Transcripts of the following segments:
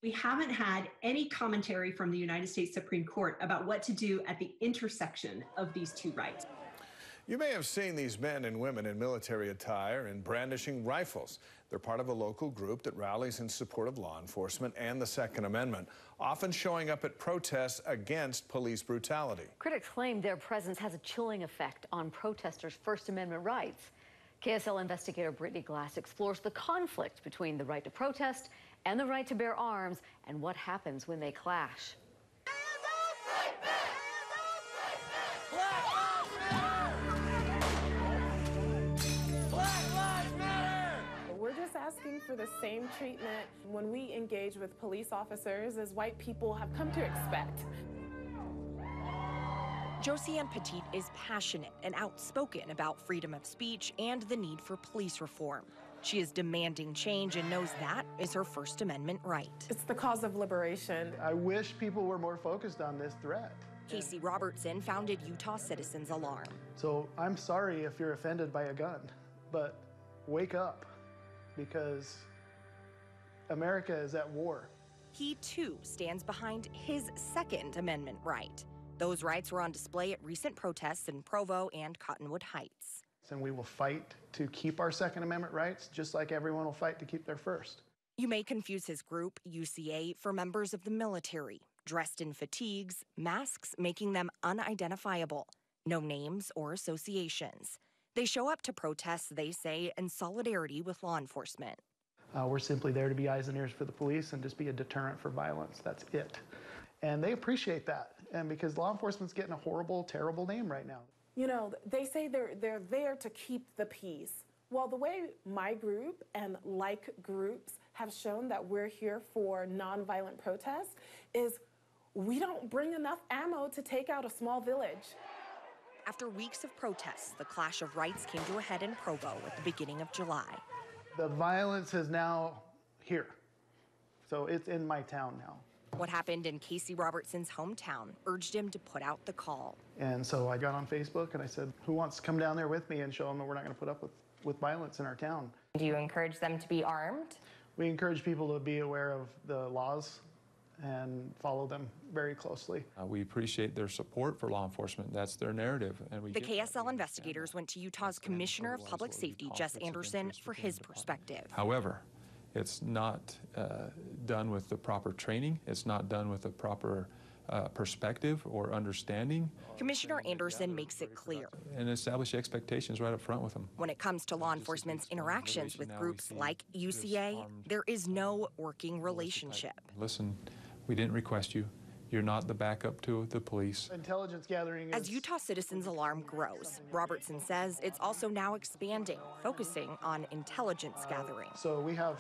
We haven't had any commentary from the United States Supreme Court about what to do at the intersection of these two rights. You may have seen these men and women in military attire and brandishing rifles. They're part of a local group that rallies in support of law enforcement and the Second Amendment, often showing up at protests against police brutality. Critics claim their presence has a chilling effect on protesters' First Amendment rights. KSL investigator Brittany Glass explores the conflict between the right to protest and the right to bear arms and what happens when they clash. We're just asking for the same treatment when we engage with police officers as white people have come to expect. Josiane Petit is passionate and outspoken about freedom of speech and the need for police reform. She is demanding change and knows that is her First Amendment right. It's the cause of liberation. I wish people were more focused on this threat. Casey Robertson founded Utah Citizens Alarm. So I'm sorry if you're offended by a gun, but wake up, because America is at war. He, too, stands behind his Second Amendment right. Those rights were on display at recent protests in Provo and Cottonwood Heights. And we will fight to keep our Second Amendment rights, just like everyone will fight to keep their first. You may confuse his group, UCA, for members of the military, dressed in fatigues, masks making them unidentifiable, no names or associations. They show up to protests, they say, in solidarity with law enforcement. We're simply there to be eyes and ears for the police and just be a deterrent for violence. That's it. And they appreciate that. And because law enforcement's getting a horrible, terrible name right now. You know, they say they're there to keep the peace. Well, the way my group and like groups have shown that we're here for nonviolent protest is we don't bring enough ammo to take out a small village. After weeks of protests, the clash of rights came to a head in Provo at the beginning of July. The violence is now here. So it's in my town now. What happened in Casey Robertson's hometown urged him to put out the call. And so I got on Facebook and I said, who wants to come down there with me and show them that we're not going to put up with violence in our town? Do you encourage them to be armed? We encourage people to be aware of the laws and follow them very closely. We appreciate their support for law enforcement. That's their narrative. And the KSL investigators went to Utah's Commissioner of Public Safety, Jess Anderson, for his perspective. However, it's not done with the proper training. It's not done with the proper perspective or understanding. Commissioner Anderson makes it clear. And establish expectations right up front with them. When it comes to law enforcement's interactions with groups like UCA, there is no working relationship. Listen, we didn't request you. You're not the backup to the police. Intelligence gathering As Utah Citizens Alarm grows, Robertson says it's also now expanding, focusing on intelligence gathering. So we have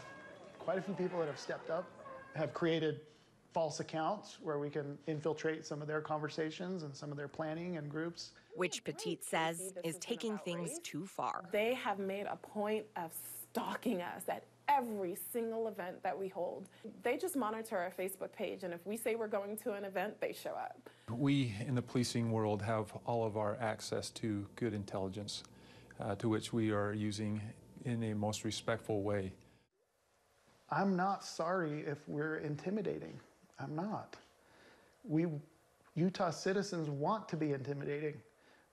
quite a few people that have stepped up, have created false accounts where we can infiltrate some of their conversations and some of their planning and groups. Which Petit says is taking things too far. They have made a point of stalking us at every single event that we hold. They just monitor our Facebook page, and if we say we're going to an event, they show up. We in the policing world have all of our access to good intelligence, to which we are using in a most respectful way. I'm not sorry if we're intimidating. I'm not. We, Utah citizens, want to be intimidating.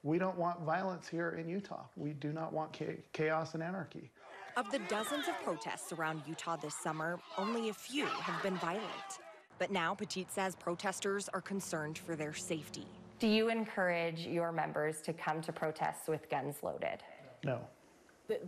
We don't want violence here in Utah. We do not want chaos and anarchy. Of the dozens of protests around Utah this summer, only a few have been violent. But now Petit says protesters are concerned for their safety. Do you encourage your members to come to protests with guns loaded? No.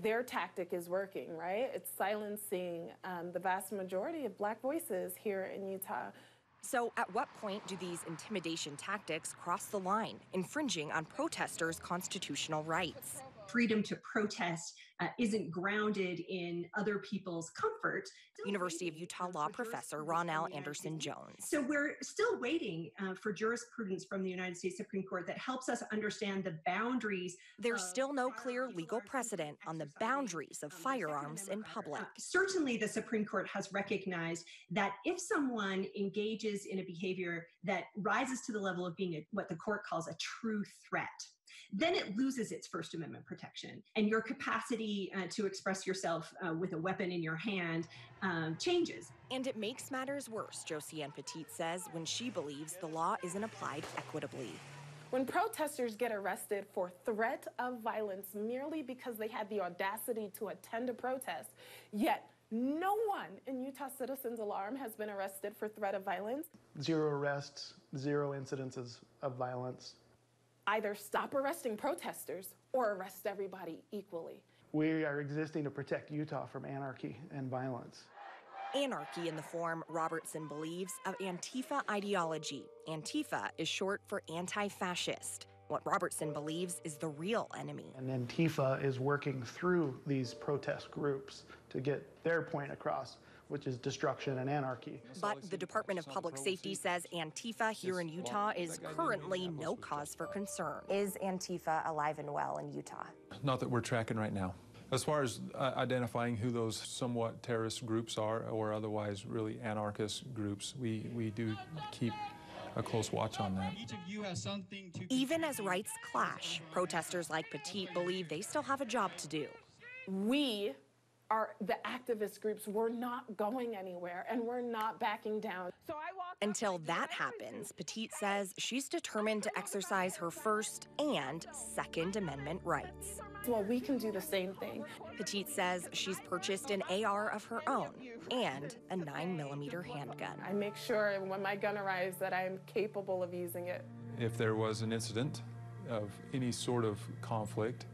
Their tactic is working, right? It's silencing the vast majority of Black voices here in Utah. So at what point do these intimidation tactics cross the line, infringing on protesters' constitutional rights? Freedom to protest isn't grounded in other people's comfort. University of Utah law professor Ronell Anderson-Jones. So we're still waiting for jurisprudence from the United States Supreme Court that helps us understand the boundaries. There's still no clear legal precedent on the boundaries of firearms in public. Certainly the Supreme Court has recognized that if someone engages in a behavior that rises to the level of being what the court calls a true threat, then it loses its First Amendment protection. And your capacity to express yourself with a weapon in your hand changes. And it makes matters worse, Josiane Petit says, when she believes the law isn't applied equitably. When protesters get arrested for threat of violence merely because they had the audacity to attend a protest, yet no one in Utah Citizens Alarm has been arrested for threat of violence. 0 arrests, 0 incidences of violence. Either stop arresting protesters or arrest everybody equally. We are existing to protect Utah from anarchy and violence. Anarchy in the form Robertson believes of Antifa ideology. Antifa is short for anti-fascist. What Robertson believes is the real enemy. And Antifa is working through these protest groups to get their point across, which is destruction and anarchy. But the Department of Public Safety says Antifa here in Utah is currently no cause for concern. Is Antifa alive and well in Utah? Not that we're tracking right now. As far as identifying who those somewhat terrorist groups are or otherwise really anarchist groups, we do keep a close watch on that. Each of you has something to Even as rights clash, protesters like Petit believe they still have a job to do. We are the activist groups. We're not going anywhere and we're not backing down. So I walk Until that happens, Petit says she's determined to exercise her First and Second Amendment rights. well, we can do the same thing. Petit says she's purchased an AR of her own and a 9mm handgun. I make sure when my gun arrives that I'm capable of using it. If there was an incident of any sort of conflict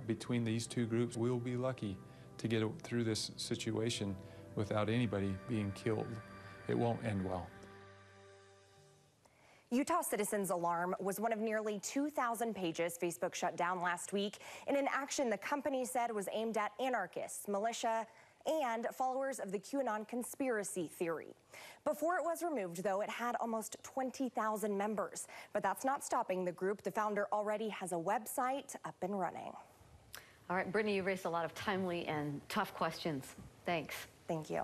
between these two groups, we'll be lucky to get through this situation without anybody being killed. It won't end well. Utah Citizens Alarm was one of nearly 2,000 pages Facebook shut down last week in an action the company said was aimed at anarchists, militia, and followers of the QAnon conspiracy theory. Before it was removed, though, it had almost 20,000 members. But that's not stopping the group. The founder already has a website up and running. All right, Brittany, you raised a lot of timely and tough questions. Thanks. Thank you.